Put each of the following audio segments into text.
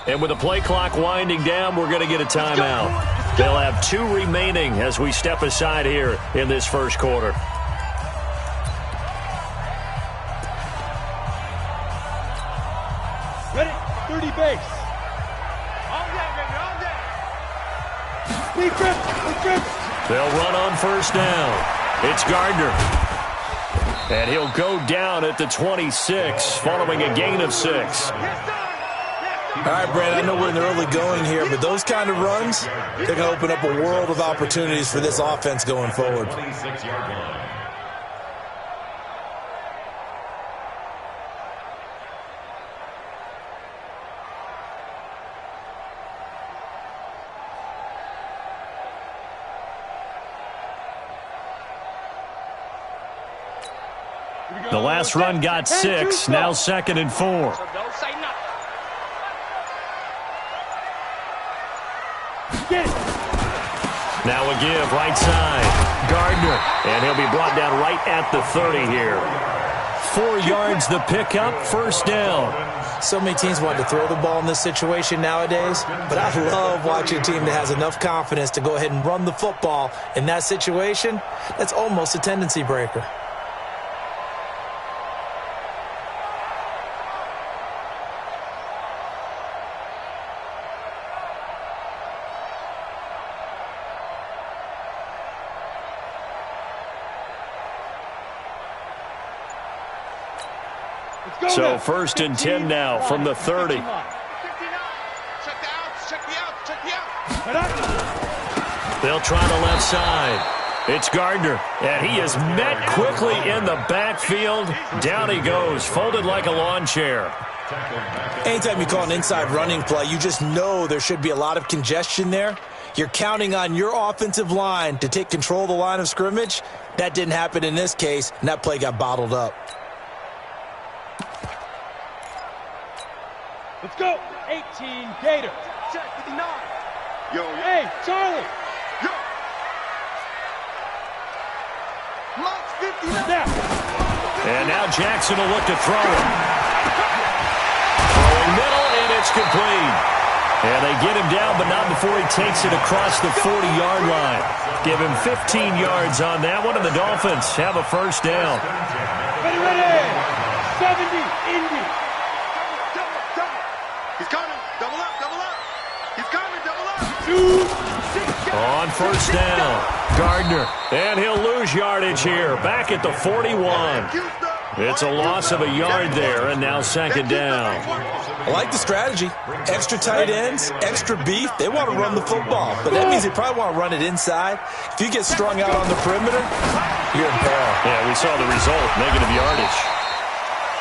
And with the play clock winding down, we're going to get a timeout. They'll have 2 remaining as we step aside here in this first quarter. Ready? 30 base. All day, baby, all day. Big grip. They'll run on first down. It's Gardner. And he'll go down at the 26, following a gain of 6. All right, Brad, I know we're in the early going here, but those kind of runs, they're going to open up a world of opportunities for this offense going forward. The last run got 6, now 2nd and 4. Don't say nothing. Now a give, right side. Gardner, and he'll be brought down right at the 30 here. 4 yards the pickup, first down. So many teams want to throw the ball in this situation nowadays, but I love watching a team that has enough confidence to go ahead and run the football. In that situation, that's almost a tendency breaker. So 1st and 10 now from the 30. Check the outs, check the outs. They'll try the left side. It's Gardner, and he is met quickly in the backfield. Down he goes, folded like a lawn chair. Anytime you call an inside running play, you just know there should be a lot of congestion there. You're counting on your offensive line to take control of the line of scrimmage. That didn't happen in this case, and that play got bottled up. Let's go. 18 Gators. Check 59. Yo, Hey, Charlie. yo. Max 59. Snap. And now Jackson will look to throw it. Throwing middle, and it's complete. And they get him down, but not before he takes it across the 40-yard line. Give him 15 yards on that one, and the Dolphins have a first down. Ready, ready. 70, Indy. He's coming. Double up, double up. He's coming, double up. On first down, Gardner. And he'll lose yardage here, back at the 41. It's a loss of a yard there, and now 2nd down. I like the strategy. Extra tight ends, extra beef. They want to run the football, but that means they probably want to run it inside. If you get strung out on the perimeter, you're in peril. Yeah, we saw the result, negative yardage.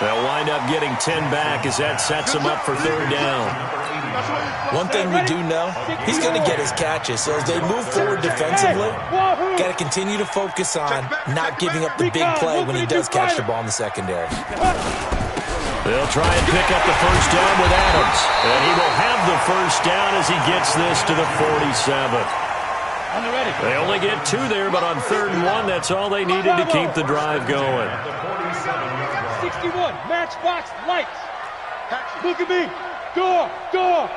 They'll wind up getting 10 back as that sets him up for 3rd down. One thing we do know, he's going to get his catches. So as they move forward defensively, got to continue to focus on not giving up the big play when he does catch the ball in the secondary. They'll try and pick up the first down with Adams. And he will have the first down as he gets this to the 47. They only get 2 there, but on 3rd and 1, that's all they needed to keep the drive going. 61, matchbox lights. Look at me. Door, door.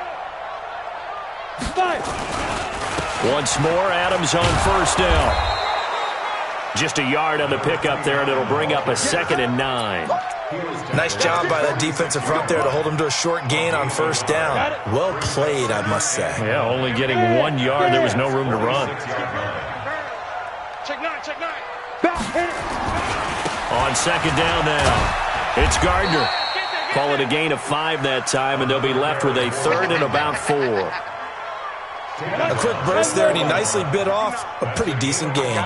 5. Once more, Adams on first down. Just a yard on the pickup there, and it'll bring up a 2nd and 9. Nice job by that defensive front there to hold him to a short gain on first down. Well played, I must say. Yeah, only getting 1 yard. There was no room to run. Check 9, check 9. On 2nd down now, it's Gardner. Call it a gain of 5 that time, and they'll be left with a 3rd and about 4. A quick burst there, and he nicely bit off a pretty decent gain.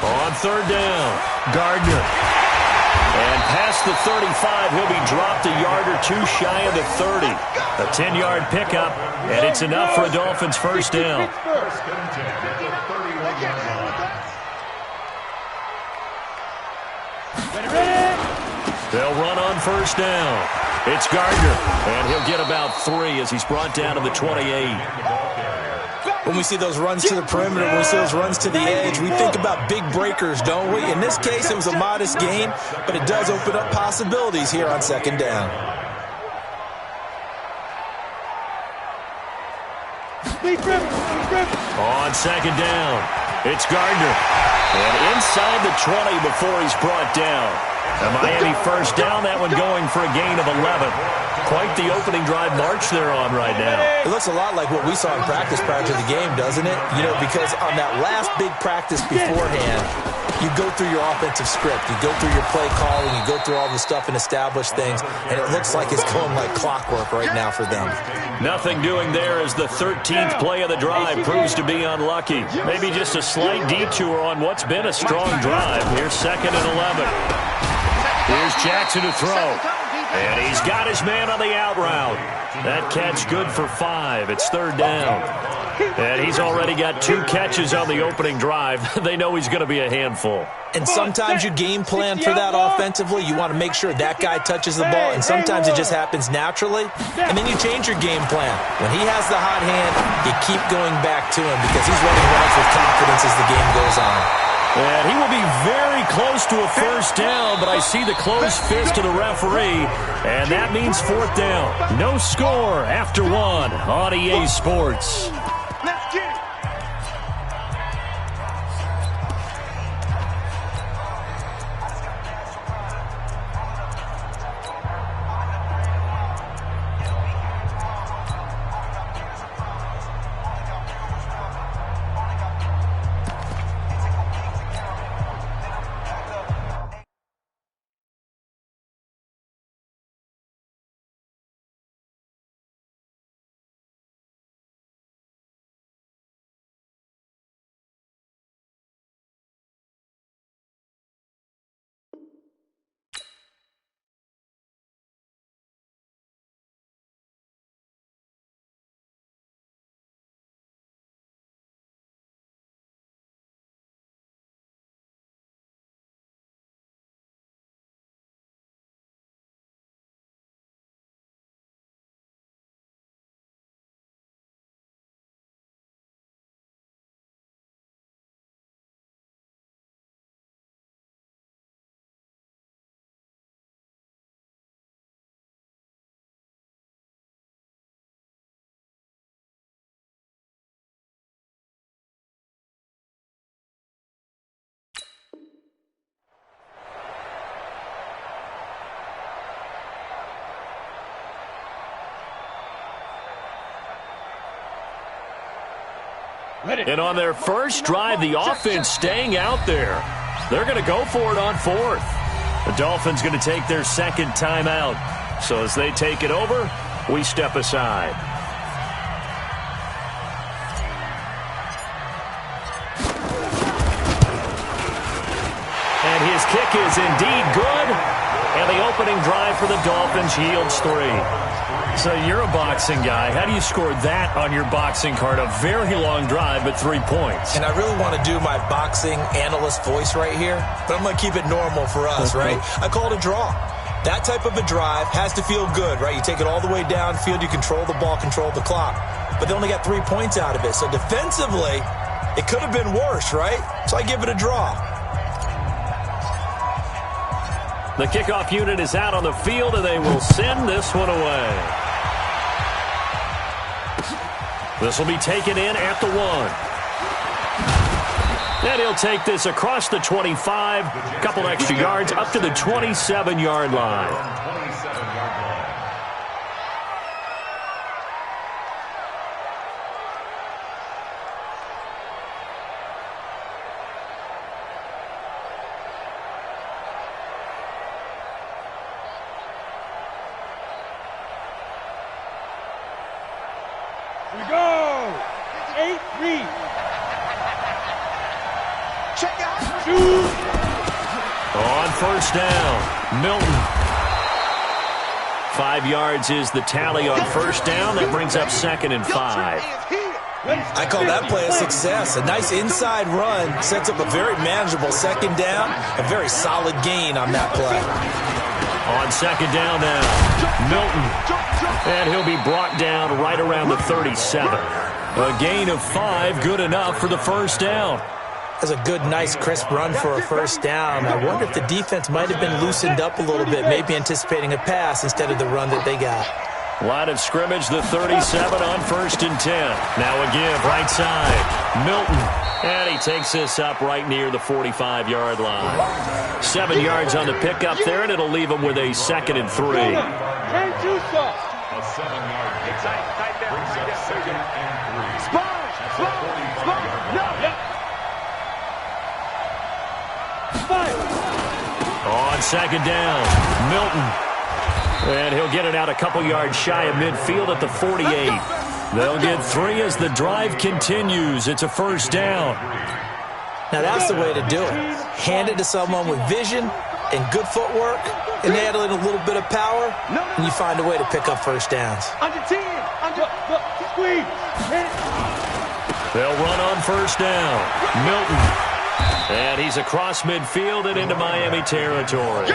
On 3rd down, Gardner. And past the 35, he'll be dropped a yard or 2 shy of the 30. A 10-yard pickup, and it's enough for a Dolphins first down. They'll run on first down. It's Gardner, and he'll get about 3 as he's brought down to the 28. When we see those runs to the perimeter, when we see those runs to the edge, we think about big breakers, don't we? In this case, it was a modest gain, but it does open up possibilities here on second down. On second down, it's Gardner. And inside the 20 before he's brought down. A Miami first down, that one going for a gain of 11. Quite the opening drive march they're on right now. It looks a lot like what we saw in practice prior to the game, doesn't it? You know, because on that last big practice beforehand, you go through your offensive script. You go through your play calling. You go through all the stuff and establish things. And it looks like it's going like clockwork right now for them. Nothing doing there as the 13th play of the drive proves to be unlucky. Maybe just a slight detour on what's been a strong drive. Here's 2nd and 11. Here's Jackson to throw. And he's got his man on the out route. That catch good for 5. It's 3rd down. And he's already got 2 catches on the opening drive. They know he's going to be a handful. And sometimes you game plan for that offensively. You want to make sure that guy touches the ball. And sometimes it just happens naturally. And then you change your game plan. When he has the hot hand, you keep going back to him because he's running routes with confidence as the game goes on. And he will be very close to a first down, but I see the closed fist of the referee, and that means 4th down. No score after 1 on EA Sports. Let's get it. And on their first drive, the offense staying out there. They're going to go for it on 4th. The Dolphins going to take their 2nd timeout. So as they take it over, we step aside. And his kick is indeed good. And the opening drive for the Dolphins yields 3. So you're a boxing guy. How do you score that on your boxing card? A very long drive, but 3 points. And I really want to do my boxing analyst voice right here, but I'm going to keep it normal for us, right? I call it a draw. That type of a drive has to feel good, right? You take it all the way downfield, you control the ball, control the clock. But they only got 3 points out of it. So defensively, it could have been worse, right? So I give it a draw. The kickoff unit is out on the field, and they will send this one away. This will be taken in at the 1. And he'll take this across the 25, a couple extra yards, up to the 27-yard line. We go. 8-3. Check out. Shoot. On first down, Milton. 5 yards is the tally on first down. That brings up 2nd and 5. I call that play a success. A nice inside run sets up a very manageable 2nd down. A very solid gain on that play. On 2nd down now, Milton. And he'll be brought down right around the 37. A gain of 5, good enough for the first down. That's a good, nice, crisp run for a first down. I wonder if the defense might have been loosened up a little bit, maybe anticipating a pass instead of the run that they got. Line of scrimmage, the 37 on 1st and 10. Now a give, right side. Milton. And he takes this up right near the 45-yard line. 7 yards on the pickup there, and it'll leave him with a 2nd and 3. Can't do so. A 7-yard get tight there. Brings up 2nd and 3. Spot. No. On 2nd down, Milton. And he'll get it out a couple yards shy of midfield at the 48. They'll get 3 as the drive continues. It's a first down. Now that's the way to do it. Hand it to someone with vision and good footwork, and add in a little bit of power, and you find a way to pick up first downs. Under 10. Squeeze. They'll run on first down. Milton. And he's across midfield and into Miami territory.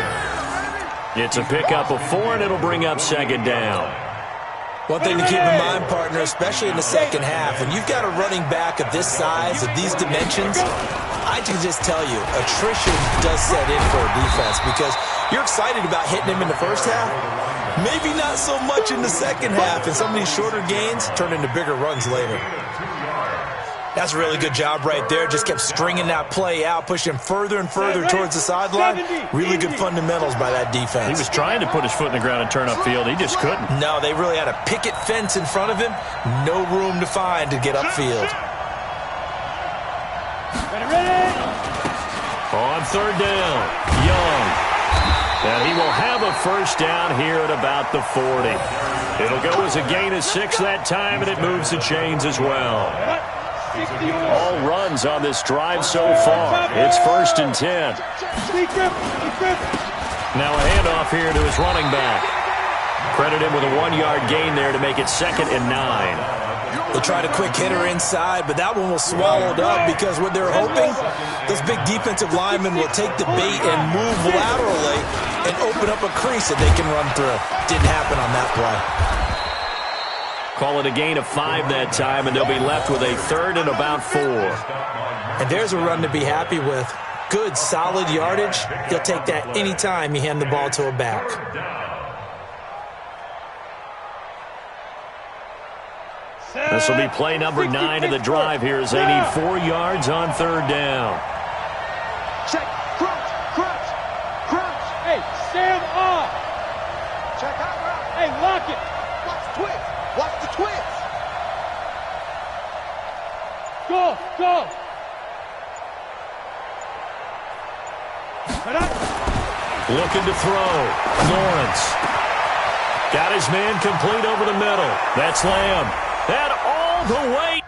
It's a pickup of 4, and it'll bring up 2nd down. One thing to keep in mind, partner, especially in the second half, when you've got a running back of this size, of these dimensions, I can just tell you, attrition does set in for a defense because you're excited about hitting him in the first half. Maybe not so much in the second half, and some of these shorter gains turn into bigger runs later. That's a really good job right there. Just kept stringing that play out, pushing him further and further towards the sideline. Really good fundamentals by that defense. He was trying to put his foot in the ground and turn upfield. He just couldn't. No, they really had a picket fence in front of him. No room to find to get upfield. Ready. On 3rd down, Young. And he will have a first down here at about the 40. It'll go as a gain of 6 that time, and it moves the chains as well. All runs on this drive so far. It's 1st and 10. Now a handoff here to his running back. Credit him with a 1-yard gain there to make it 2nd and 9. They tried a quick hitter inside, but that one was swallowed up because what they're hoping, those big defensive linemen will take the bait and move laterally and open up a crease that they can run through. Didn't happen on that play. Call it a gain of 5 that time, and they'll be left with a 3rd and about 4. And there's a run to be happy with. Good, solid yardage. He'll take that anytime you hand the ball to a back. This will be play number 9 of the drive here as they need 4 yards on 3rd down. Check. Crunch. Hey, Sam off. Check out route. Hey, lock it. Watch the twist. Go. Looking to throw. Lawrence. Got his man complete over the middle. That's Lamb. And all the way.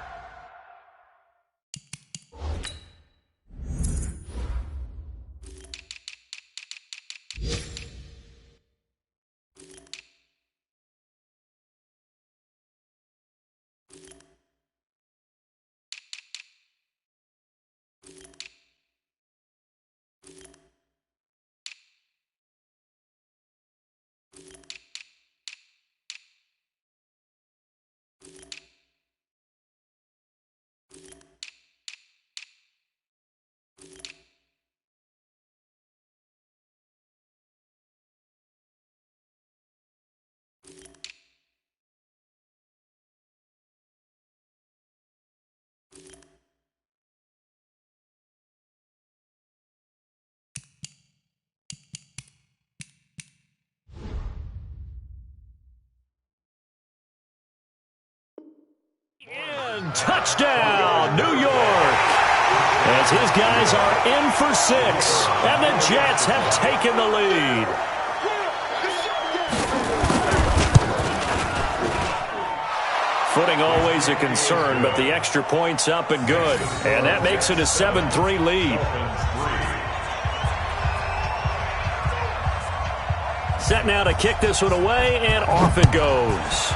And touchdown, New York! As his guys are in for 6, and the Jets have taken the lead. Footing always a concern, but the extra point's up and good. And that makes it a 7-3 lead. Set now to kick this one away, and off it goes.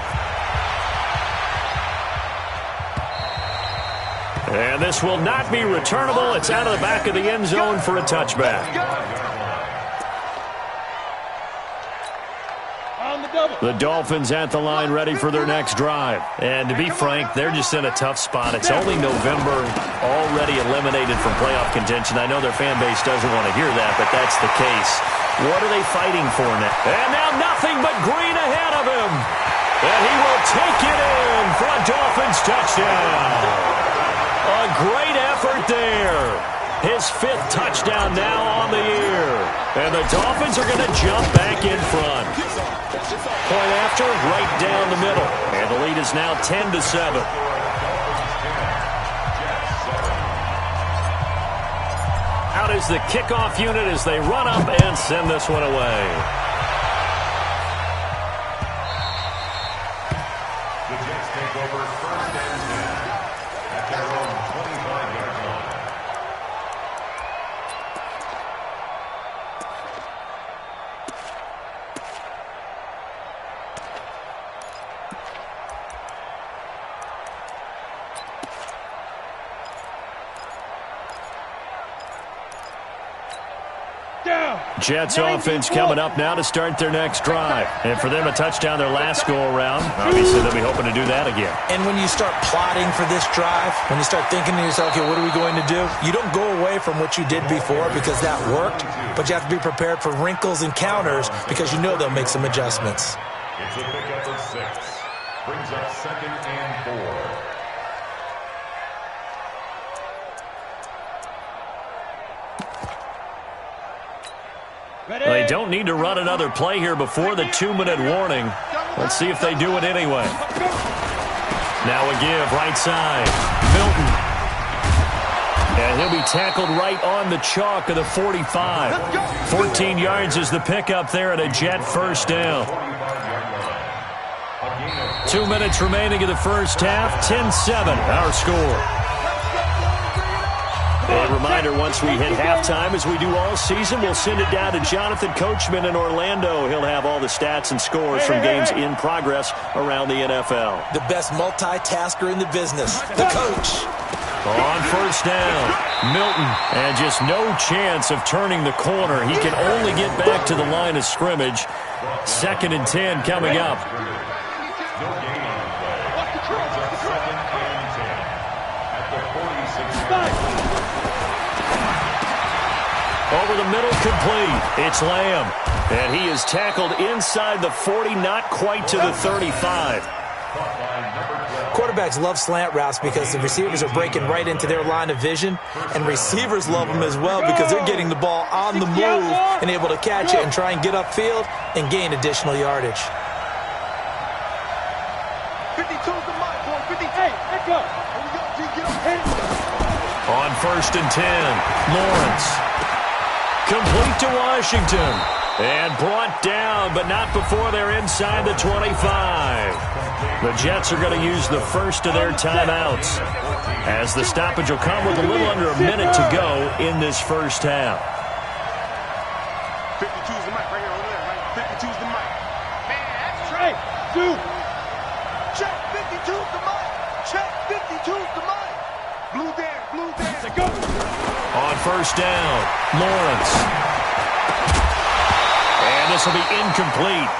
And this will not be returnable. It's out of the back of the end zone for a touchback. On the The Dolphins at the line ready for their next drive. And to be frank, they're just in a tough spot. It's only November, already eliminated from playoff contention. I know their fan base doesn't want to hear that, but that's the case. What are they fighting for now? And now nothing but green ahead of him. And he will take it in for a Dolphins touchdown. A great effort there. His 5th touchdown now on the year. And the Dolphins are going to jump back in front. Point after, right down the middle. And the lead is now 10-7. Out is the kickoff unit as they run up and send this one away. The Jets take over 1st and 10 at their own 25-yard line. Jets offense coming up now to start their next drive. And for them, a touchdown their last go-around. Obviously, they'll be hoping to do that again. And when you start plotting for this drive, when you start thinking to yourself, okay, what are we going to do? You don't go away from what you did before because that worked, but you have to be prepared for wrinkles and counters because you know they'll make some adjustments. It's a pickup of 6. Brings up 2nd and 4. They don't need to run another play here before the 2-minute warning. Let's see if they do it anyway. Now a give, right side. Milton. And he'll be tackled right on the chalk of the 45. 14 yards is the pickup there and a Jet first down. 2 minutes remaining in the first half. 10-7, our score. A reminder, once we hit halftime, as we do all season, we'll send it down to Jonathan Coachman in Orlando. He'll have all the stats and scores from games in progress around the NFL. The best multitasker in the business, the coach. On first down, Milton, and just no chance of turning the corner. He can only get back to the line of scrimmage. 2nd and 10 coming up. Over the middle, complete. It's Lamb. And he is tackled inside the 40, not quite to the 35. Quarterbacks love slant routes because the receivers are breaking right into their line of vision, and receivers love them as well because they're getting the ball on the move and able to catch it and try and get upfield and gain additional yardage. 52's the mark, boy. 50. Hey, let's go. On 1st and 10, Lawrence. Complete to Washington. And brought down, but not before they're inside the 25. The Jets are going to use the first of their timeouts, as the stoppage will come with a little under a minute to go in this first half. 52's the mic right here on the left, right? 52's the mic. Man, that's right. Dude. Check 52's the mic. Check 52's the mic. Blue there, blue there. Let's go. On first down, Lawrence. And this will be incomplete.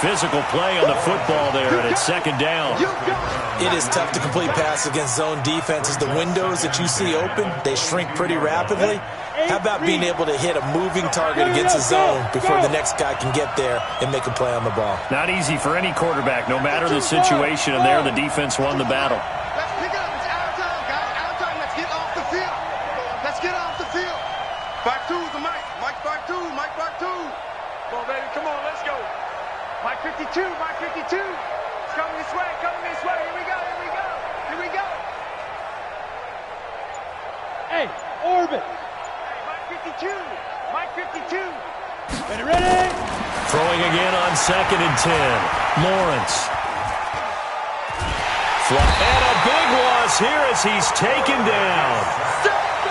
Physical play on the football there, and it's 2nd down. It is tough to complete passes against zone defenses. The windows that you see open, they shrink pretty rapidly. How about being able to hit a moving target against a zone before the next guy can get there and make a play on the ball? Not easy for any quarterback, no matter the situation, and there the defense won the battle. Let's pick it up. It's our time, guys. Our time. Let's get off the field. Let's get off the field. 52's the mic. Mike 52. Mike 52. Come on, baby. Come on. Let's go. Mike 52. Mike 52. It's coming this way. Coming this way. Here we go. Here we go. Here we go. Hey, orbit. Hey, Mike 52. Mike 52. Ready? Throwing again on 2nd and 10. Lawrence. And a big loss here as he's taken down.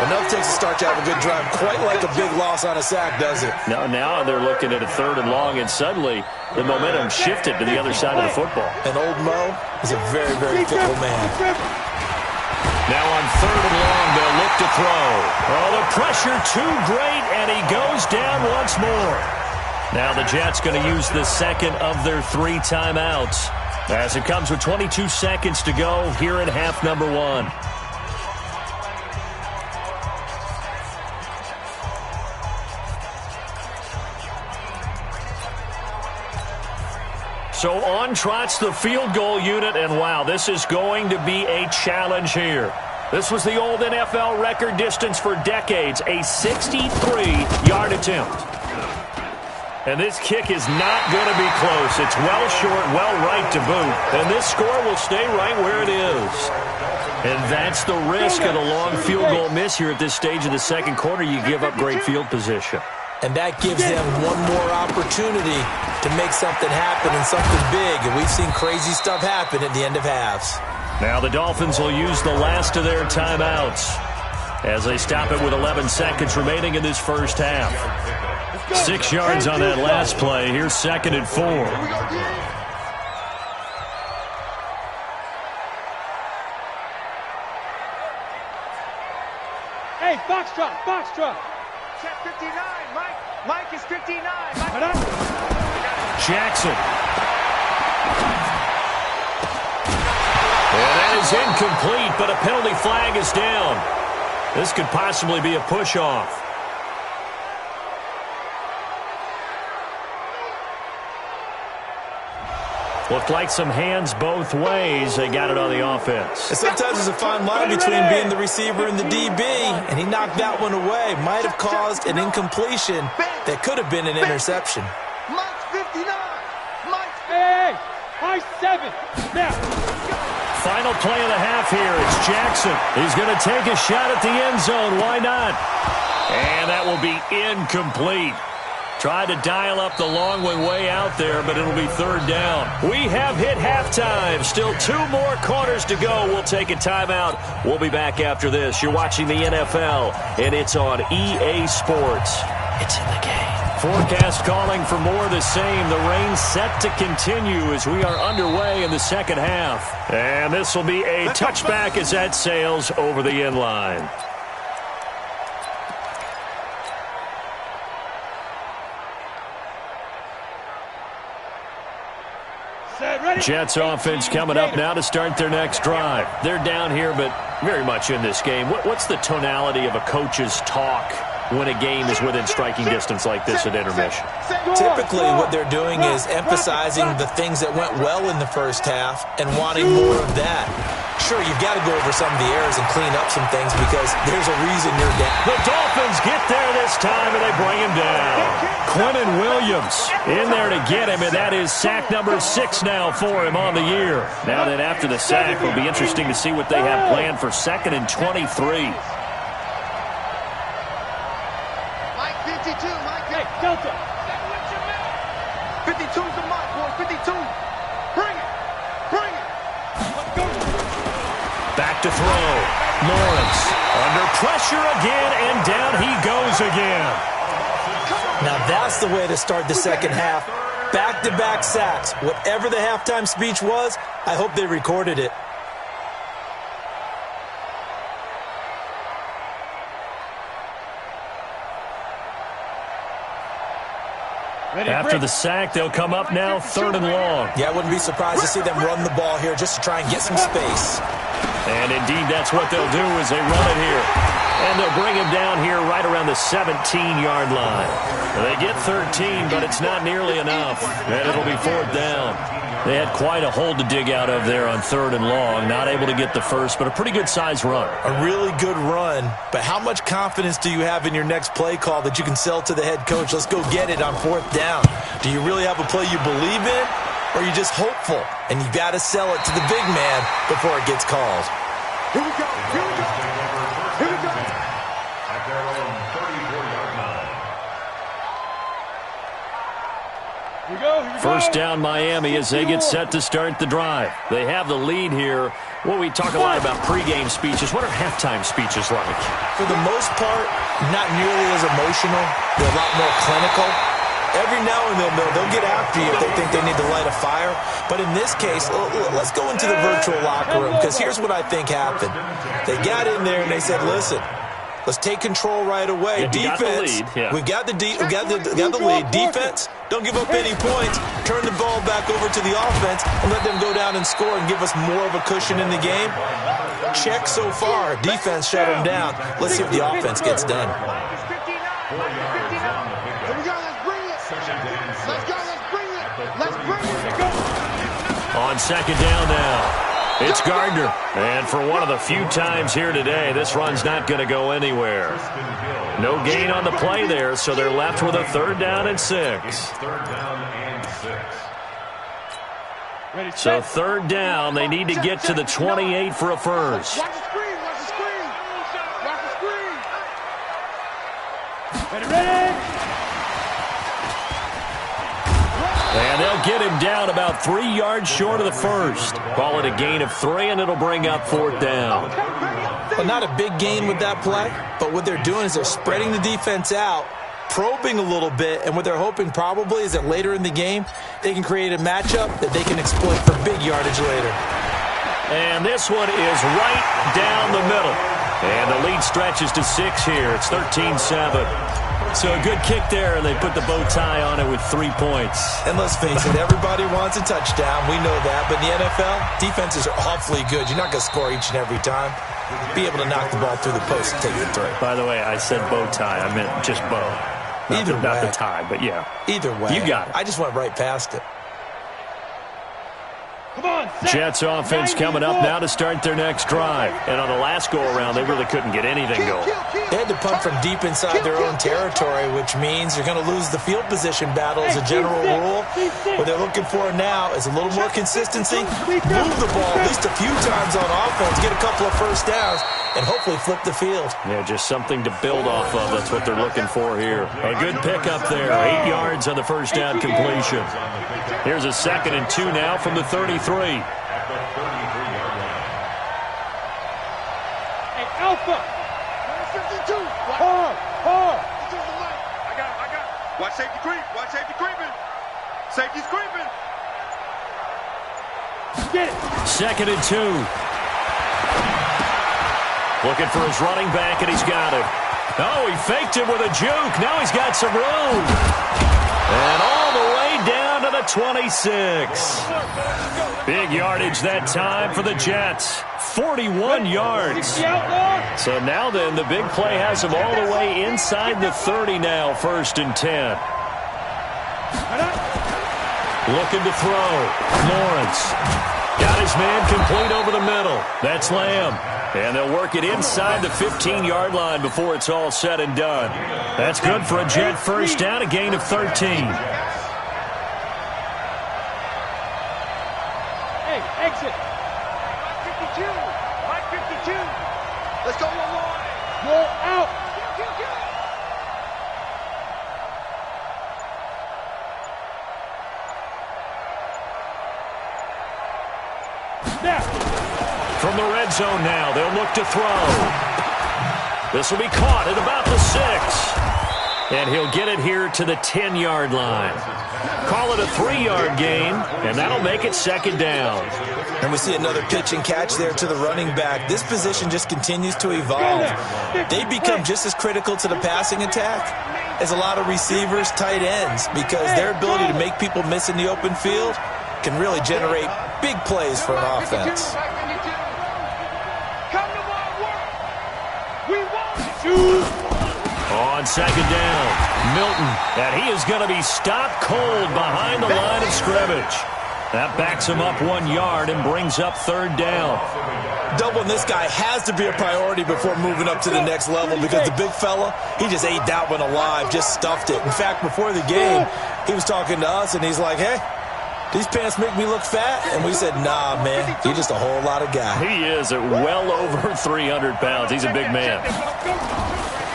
Enough takes a start to have a good drive. Quite like a big loss on a sack, does it? Now they're looking at a 3rd and long, and suddenly the momentum shifted to the other side of the football. And old Mo is a very, very fickle man. Now on 3rd and long, they'll look to throw. Oh, the pressure too great, and he goes down once more. Now the Jets going to use the second of their 3 timeouts as it comes with 22 seconds to go here in half number 1. So on trots the field goal unit, and wow, this is going to be a challenge here. This was the old NFL record distance for decades, a 63-yard attempt. And this kick is not going to be close. It's well short, well right to boot. And this score will stay right where it is. And that's the risk of the long field goal miss here at this stage of the second quarter. You give up great field position. And that gives them one more opportunity to make something happen and something big. And we've seen crazy stuff happen at the end of halves. Now the Dolphins will use the last of their timeouts as they stop it with 11 seconds remaining in this first half. 6 yards on that last play. Here's 2nd and 4. Hey, Foxtrot. Check 59, Mike. Mike is 59. Jackson. And that is incomplete, but a penalty flag is down. This could possibly be a push-off. Looked like some hands both ways. They got it on the offense. And sometimes there's a fine line between being the receiver and the DB, and he knocked that one away. Might have caused an incompletion that could have been an interception. Mike's 59. Mike's 59. Hey, Mike's 7. Now. Final play of the half here. It's Jackson. He's going to take a shot at the end zone. Why not? And that will be incomplete. Tried to dial up the long one way out there, but it'll be 3rd down. We have hit halftime. Still 2 more quarters to go. We'll take a timeout. We'll be back after this. You're watching the NFL, and it's on EA Sports. It's in the game. Forecast calling for more of the same. The rain set to continue as we are underway in the second half. And this will be a touchback as that sails over the end line. Jets offense coming up now to start their next drive. They're down here, but very much in this game. What's the tonality of a coach's talk when a game is within striking distance like this at intermission? Typically, what they're doing is emphasizing the things that went well in the first half and wanting more of that. Sure, you've got to go over some of the errors and clean up some things because there's a reason you're down. The Dolphins get there this time, and they bring him down. Quinnen Williams in there to get him, and that is sack number 6 now for him on the year. Now that after the sack, it'll be interesting to see what they have planned for 2nd and 23. Mike 52. Mike. Hey, Delta. 52's the mark, boy. 52. Bring it. Bring it. Let's go. Back to throw. Lawrence under pressure again, and down he goes again. Now that's the way to start the second half. Back-to-back sacks. Whatever the halftime speech was, I hope they recorded it. After the sack, they'll come up now 3rd and long. Yeah, I wouldn't be surprised to see them run the ball here just to try and get some space. And indeed, that's what they'll do as they run it here. And they'll bring him down here right around the 17-yard line. They get 13, but it's not nearly enough. And it'll be 4th down. They had quite a hole to dig out of there on 3rd and long. Not able to get the first, but a pretty good-sized run. A really good run. But how much confidence do you have in your next play call that you can sell to the head coach? Let's go get it on 4th down. Do you really have a play you believe in? Or are you just hopeful? And you got to sell it to the big man before it gets called. Here we go. Here we go. Here we go. At their own 34-yard line. Here we go. First down Miami as they get set to start the drive. They have the lead here. Well, we talk a lot about pregame speeches. What are halftime speeches like? For the most part, not nearly as emotional. They're a lot more clinical. Every now and then, they'll get after you if they think they need to light a fire. But in this case, let's go into the virtual locker room because here's what I think happened. They got in there and they said, listen, Let's take control right away. Yeah, Defense, we got the lead. Defense, don't give up any points. Turn the ball back over to the offense and let them go down and score and give us more of a cushion in the game. Check so far. Defense shut them down. Let's see if the offense gets done. Here we go. Let's bring it. Let's go. Let's bring it. Let's bring it. On second down now. It's Gardner. And for one of the few times here today, this run's not going to go anywhere. No gain on the play there, so they're left with a 3rd down and 6. So 3rd down, they need to get to the 28 for a first. Watch the screen. Watch the screen. Watch the screen. Ready? And they'll get him down about 3 yards short of the first. Call it a gain of 3, and it'll bring up 4th down. Well, not a big gain with that play, but what they're doing is they're spreading the defense out, probing a little bit, and what they're hoping probably is that later in the game, they can create a matchup that they can exploit for big yardage later. And this one is right down the middle. And the lead stretches to 6 here. It's 13-7. So a good kick there, and they put the bow tie on it with 3 points. And let's face it, everybody wants a touchdown. We know that. But in the NFL, defenses are awfully good. You're not going to score each and every time. Be able to knock the ball through the post and take the throw. By the way, I said bow tie. I meant just bow. Not the tie, but yeah. Either way. You got it. I just went right past it. Come on, Jets offense coming up now to start their next drive. And on the last go-around, they really couldn't get anything going. They had to punt from deep inside their own territory, which means you're going to lose the field position battle as a general rule. What they're looking for now is a little more consistency, move the ball at least a few times on offense, get a couple of first downs, and hopefully flip the field. Yeah, just something to build off of. That's what they're looking for here. A good pickup there. 8 yards on the first down completion. Here's a 2nd and 2 now from the 33. Hey, Alpha. 52. Hard. I got it. Watch safety creep. Watch safety creeping. Safety's creeping. Get it. 2nd and 2. Looking for his running back, and he's got it. Oh, he faked it with a juke. Now he's got some room. And all the way down to the 26. Big yardage that time for the Jets. 41 yards. So now then, the big play has him all the way inside the 30 now, 1st and 10. Looking to throw. Lawrence. Got his man complete over the middle. That's Lamb. And they'll work it inside the 15-yard line before it's all said and done. That's good for a Jet first down, a gain of 13. Hey, exit. 52. Mike 52. Let's go one more. Roll out. Now. From the red zone now, they'll look to throw. This will be caught at about the 6. And he'll get it here to the 10-yard line. Call it a 3-yard gain, and that'll make it 2nd down. And we see another pitch and catch there to the running back. This position just continues to evolve. They become just as critical to the passing attack as a lot of receivers, tight ends, because their ability to make people miss in the open field can really generate big plays for an offense. On 2nd down, Milton, and he is going to be stopped cold behind the line of scrimmage. That backs him up 1 yard and brings up 3rd down. Doubling this guy has to be a priority before moving up to the next level, because the big fella, he just ate that one alive, just stuffed it. In fact, before the game, he was talking to us, and he's like, hey, these pants make me look fat? And we said, nah, man, you're just a whole lot of guy. He is at well over 300 pounds. He's a big man.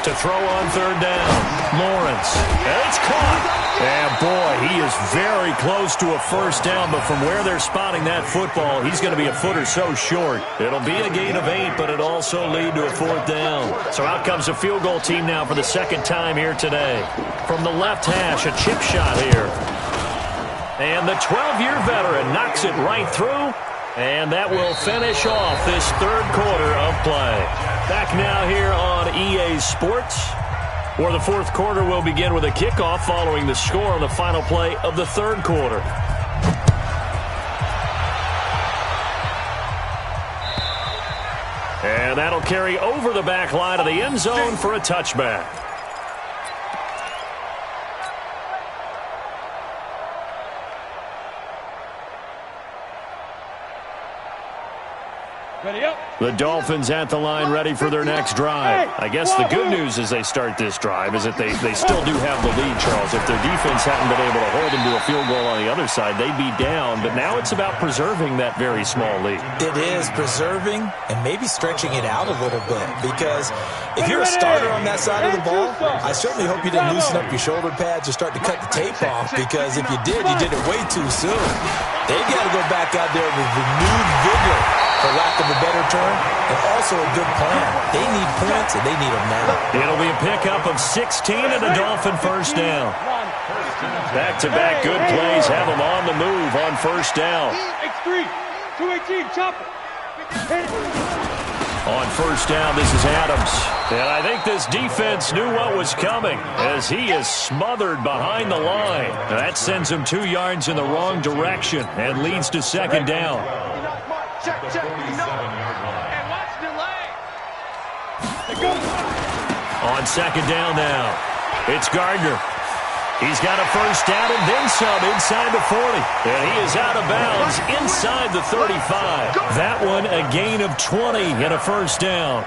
To throw on 3rd down, Lawrence. And it's caught. And, boy, he is very close to a first down, but from where they're spotting that football, he's going to be a foot or so short. It'll be a gain of 8, but it'll also lead to a 4th down. So out comes a field goal team now for the 2nd time here today. From the left hash, a chip shot here. And the 12-year veteran knocks it right through, and that will finish off this 3rd quarter of play. Back now here on EA Sports, where the fourth quarter will begin with a kickoff following the score on the final play of the third quarter. And that'll carry over the back line of the end zone for a touchback. Ready up. The Dolphins at the line ready for their next drive. I guess the good news as they start this drive is that they still do have the lead, Charles. If their defense hadn't been able to hold them to a field goal on the other side, they'd be down. But now it's about preserving that very small lead. It is preserving and maybe stretching it out a little bit, because if you're a starter on that side of the ball, I certainly hope you didn't loosen up your shoulder pads or start to cut the tape off, because if you did it way too soon. They've got to go back out there with renewed vigor, for lack of a better term, and also a good plan. They need points, and they need them now. It'll be a pickup of 16 and a Dolphin first down. Back-to-back good plays have them on the move on first down. X3, 218, chopper. On first down, this is Adams. And I think this defense knew what was coming as he is smothered behind the line. Now that sends him 2 yards in the wrong direction and leads to second down. Check. And watch delay. On second down now, it's Gardner. He's got a first down and then some inside the 40. And he is out of bounds inside the 35. That one a gain of 20 and a first down.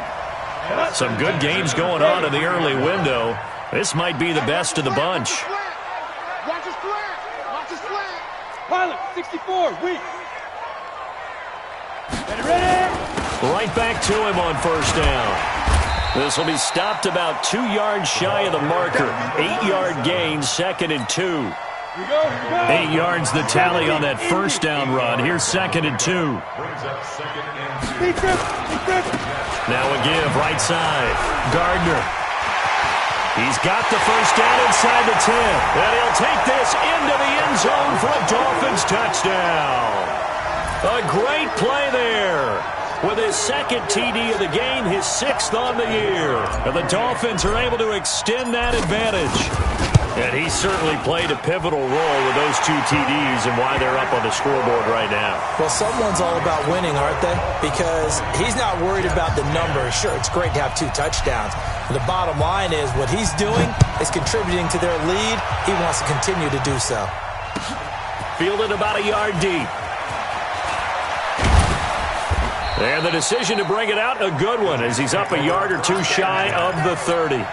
Some good games going on in the early window. This might be the best of the bunch. Watch his flag. Watch his flag. Pilot, 64, weak. Ready. Right back to him on first down. This will be stopped about 2 yards shy of the marker. 8-yard gain, second and 2. Here we go. 8 yards the tally on that first down run. Here's second and 2. Speed trip. Now a give, right side. Gardner. He's got the first down inside the 10. And he'll take this into the end zone for a Dolphins touchdown. A great play there. With his second TD of the game, his 6th on the year. And the Dolphins are able to extend that advantage. And he certainly played a pivotal role with those 2 TDs and why they're up on the scoreboard right now. Well, someone's all about winning, aren't they? Because he's not worried about the number. Sure, it's great to have 2 touchdowns. But the bottom line is what he's doing is contributing to their lead. He wants to continue to do so. Fielded about a yard deep. And the decision to bring it out, a good one, as he's up a yard or 2 shy of the 30.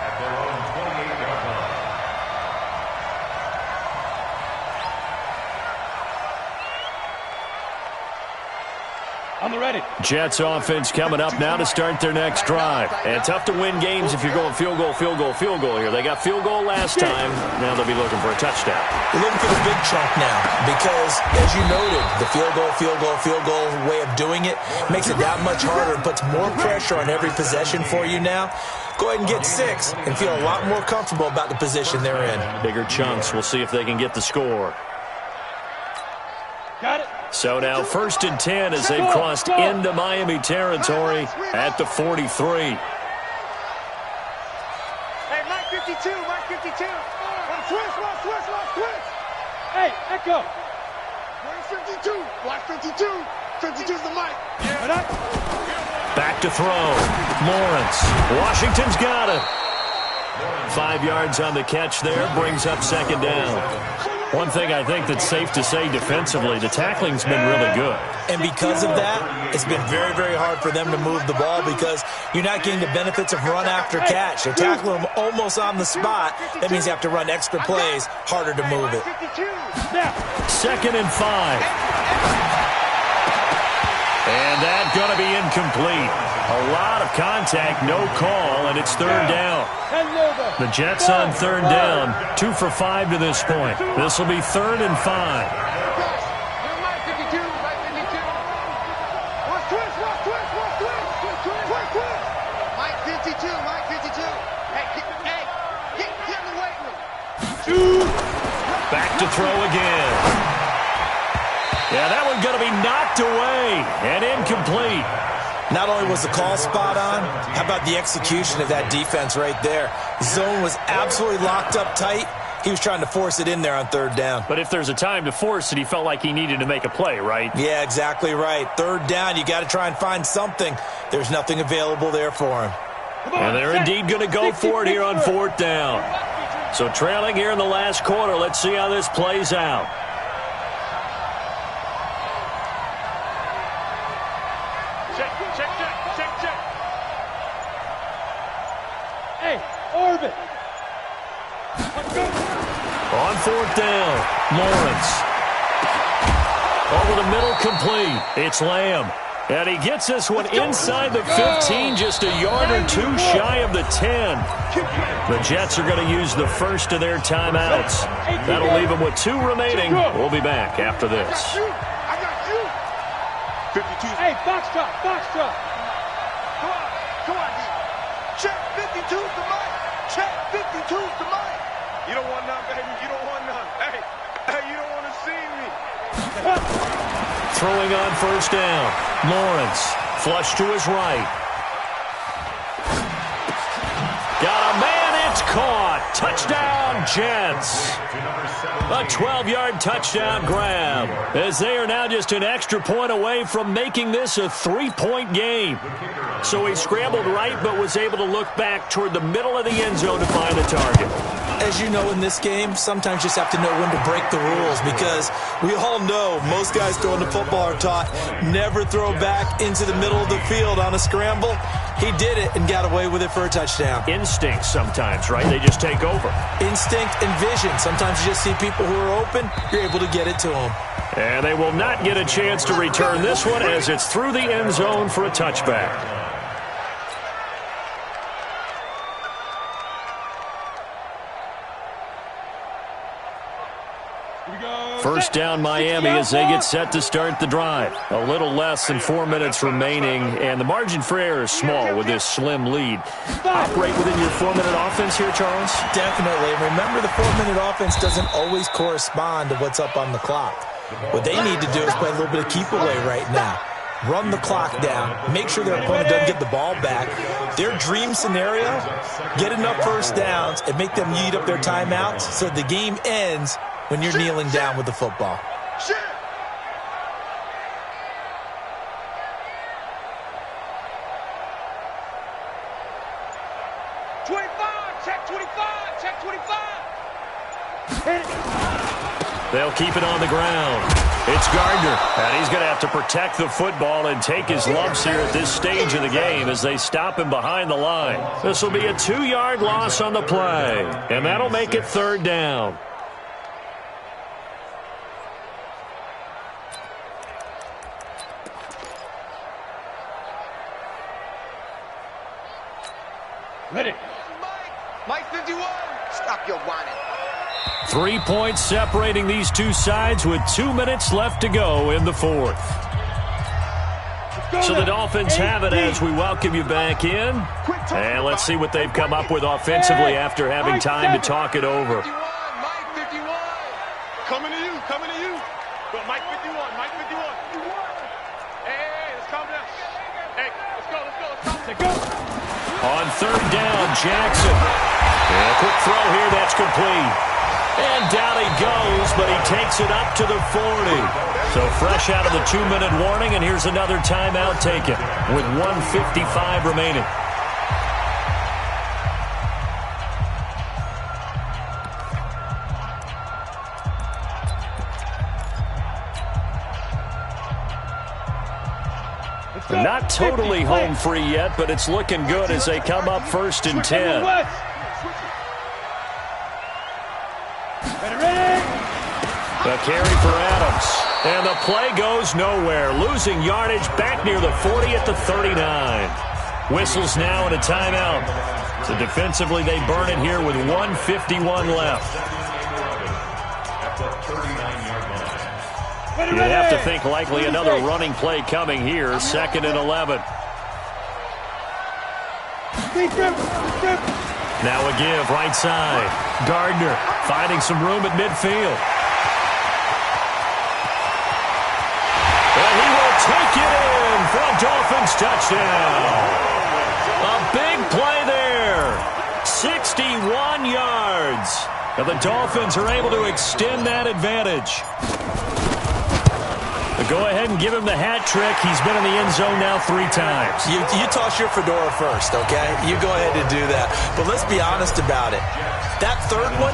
On the ready. Jets offense coming up now to start their next drive. And tough to win games if you're going field goal here. They got field goal last time. Now they'll be looking for a touchdown. They're looking for the big chunk now because, as you noted, the field goal way of doing it makes it that much harder and puts more pressure on every possession for you now. Go ahead and get 6 and feel a lot more comfortable about the position they're in. Bigger chunks. We'll see if they can get the score. Got it. So now 1st and 10 as they've crossed into Miami territory at the 43. Hey, Mike 52. Switch. Hey, echo. Where's 52? Watch 52. 52's the mic. Back to throw. Lawrence. Washington's got it. 5 yards on the catch there. Brings up second down. One thing I think that's safe to say defensively, the tackling's been really good. And because of that, it's been very, very hard for them to move the ball because you're not getting the benefits of run after catch. They're tackling them almost on the spot. That means you have to run extra plays, harder to move it. Second and 5. And that's going to be incomplete. A lot of contact, no call, and it's third down. The Jets on third down, 2 for 5 to this point. This will be 3rd and 5. Mike 52. Hey, get in the weight room. Back to throw again. Yeah, that one's going to be knocked away and incomplete. Not only was the call spot on, how about the execution of that defense right there? Zone was absolutely locked up tight. He was trying to force it in there on third down. But if there's a time to force it, he felt like he needed to make a play, right? Yeah, exactly right. Third down, you got to try and find something. There's nothing available there for him. And they're indeed going to go for it here on fourth down. So trailing here in the last quarter. Let's see how this plays out. Check. Hey, Orbit. On fourth down, Lawrence. Over the middle, complete. It's Lamb. And he gets this one inside the 15, just a yard or two shy of the 10. The Jets are going to use the first of their timeouts. That'll leave them with 2 remaining. We'll be back after this. I got you. 52. Hey, box truck. Come on, D. Check 52's the mic. Check 52's the mic. You don't want none, baby. You don't want none. Hey, you don't want to see me. Throwing on first down. Lawrence, flush to his right. Got a man, it's caught. Touchdown, Jets. A 12-yard touchdown grab, as they are now just an extra point away from making this a 3-point game. So he scrambled right, but was able to look back toward the middle of the end zone to find the target. As you know, in this game, sometimes you just have to know when to break the rules, because we all know most guys throwing the football are taught never throw back into the middle of the field on a scramble. He did it and got away with it for a touchdown. Instinct sometimes, right? They just take over. Instinct and vision. Sometimes you just see people who are open, you're able to get it to them. And they will not get a chance to return this one, as it's through the end zone for a touchback. First down, Miami, as they get set to start the drive. A little less than 4 minutes remaining, and the margin for error is small with this slim lead. Operate within your 4-minute offense here, Charles? Definitely. Remember, the 4-minute offense doesn't always correspond to what's up on the clock. What they need to do is play a little bit of keep away right now. Run the clock down. Make sure their opponent doesn't get the ball back. Their dream scenario, get enough first downs and make them eat up their timeouts so the game ends when you're kneeling down with the football. Shit. Check 25. They'll keep it on the ground. It's Gardner, and he's going to have to protect the football and take his lumps here at this stage of the game as they stop him behind the line. This will be a 2-yard loss on the play, and that'll make it third down. Ready. Mike 51. Stop your whining. 3 points separating these two sides with 2 minutes left to go in the fourth. So the Dolphins have it as we welcome you back in. And let's see what they've come up with offensively after having time to talk it over. Mike 51. Coming to you. Go, Mike 51. Hey, let's calm down. Hey, let's go. On third down, Jackson. And a quick throw here, that's complete. And down he goes, but he takes it up to the 40. So fresh out of the 2-minute warning, and here's another timeout taken with 1:55 remaining. Not totally home free yet, but it's looking good as they come up 1st and 10. The carry for Adams. And the play goes nowhere. Losing yardage back near the 40 at the 39. Whistles now and a timeout. So defensively they burn it here with 1:51 left. You'd have to think likely another running play coming here. 2nd and 11. Now a give right side. Gardner finding some room at midfield. And he will take it in for a Dolphins touchdown. A big play there. 61 yards. And the Dolphins are able to extend that advantage. Go ahead and give him the hat trick. He's been in the end zone now 3 times. You toss your fedora first, okay? You go ahead and do that. But let's be honest about it. That third one,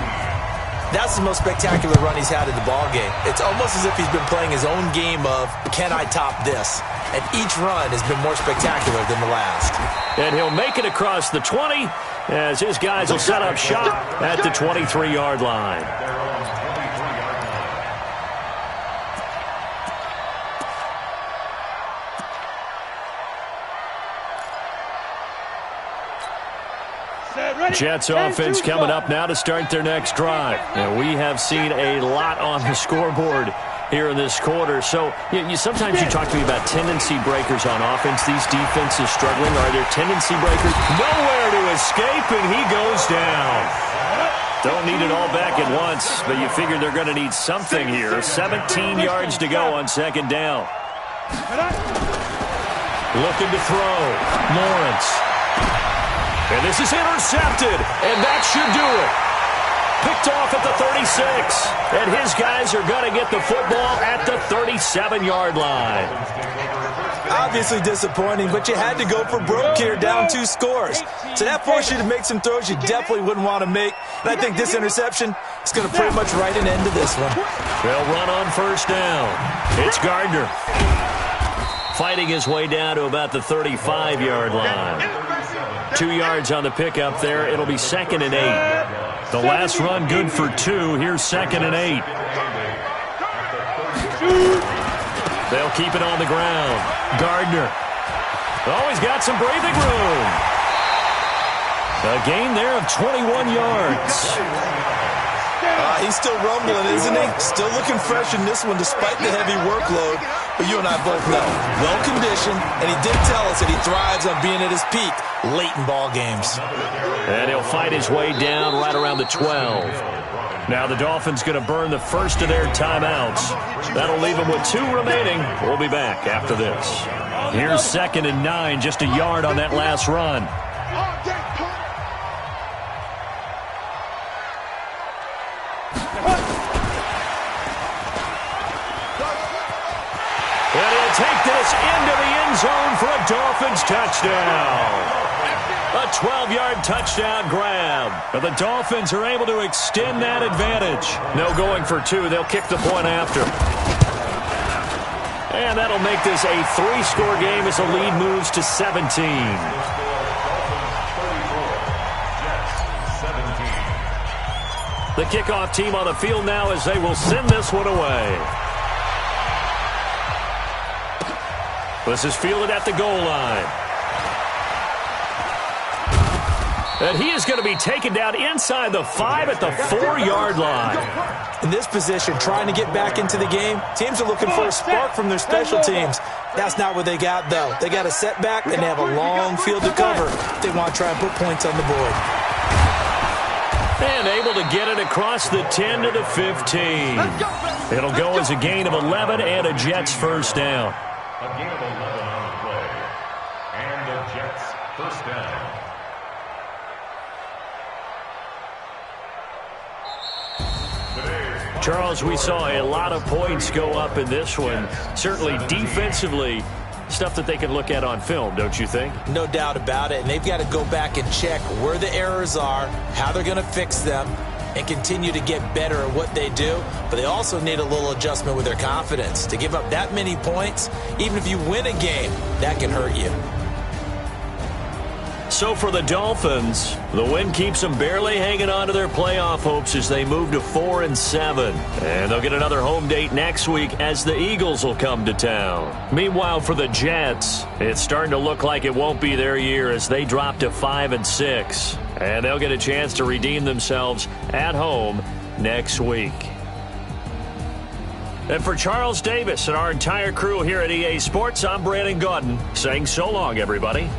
that's the most spectacular run he's had in the ballgame. It's almost as if he's been playing his own game of, can I top this? And each run has been more spectacular than the last. And he'll make it across the 20 as his guys will set up shop at the 23-yard line. Jets offense coming up now to start their next drive. And we have seen a lot on the scoreboard here in this quarter. So sometimes you talk to me about tendency breakers on offense. These defenses struggling. Are there tendency breakers? Nowhere to escape, and he goes down. Don't need it all back at once, but you figure they're going to need something here. 17 yards to go on second down. Looking to throw. Lawrence. And this is intercepted, and that should do it. Picked off at the 36, and his guys are going to get the football at the 37-yard line. Obviously disappointing, but you had to go for broke here, down 2 scores. So that forced you to make some throws you definitely wouldn't want to make. And I think this interception is going to pretty much write an end to this one. They'll run on first down. It's Gardner. Fighting his way down to about the 35-yard line. 2 yards on the pickup there. It'll be 2nd and 8. The last run good for 2. Here's 2nd and 8. They'll keep it on the ground. Gardner. Oh, he's got some breathing room. A gain there of 21 yards. He's still rumbling, isn't he? Still looking fresh in this one despite the heavy workload. But you and I both know, well-conditioned, and he did tell us that he thrives on being at his peak late in ball games. And he'll fight his way down right around the 12. Now the Dolphins going to burn the first of their timeouts. That'll leave them with 2 remaining. We'll be back after this. Here's 2nd and 9, just a yard on that last run. And he'll take this into the end zone for a Dolphins touchdown. A 12-yard touchdown grab. But the Dolphins are able to extend that advantage. No going for 2. They'll kick the point after. And that'll make this a 3-score game as the lead moves to 17. The kickoff team on the field now as they will send this one away. This is fielded at the goal line. And he is going to be taken down inside the 5 at the 4-yard line. In this position, trying to get back into the game, teams are looking for a spark from their special teams. That's not what they got, though. They got a setback, and they have a long field to cover. They want to try and put points on the board. And able to get it across the 10 to the 15. It'll go as a gain of 11 and a Jets first down. A gain of 11 on the play. And the Jets first down. Charles, we saw a lot of points go up in this one. Certainly defensively, stuff that they can look at on film, don't you think? No doubt about it. And they've got to go back and check where the errors are, how they're going to fix them, and continue to get better at what they do. But they also need a little adjustment with their confidence. To give up that many points, even if you win a game, that can hurt you. So for the Dolphins, the win keeps them barely hanging on to their playoff hopes as they move to 4-7. And they'll get another home date next week as the Eagles will come to town. Meanwhile, for the Jets, it's starting to look like it won't be their year as they drop to 5-6. And they'll get a chance to redeem themselves at home next week. And for Charles Davis and our entire crew here at EA Sports, I'm Brandon Gaudin saying so long, everybody.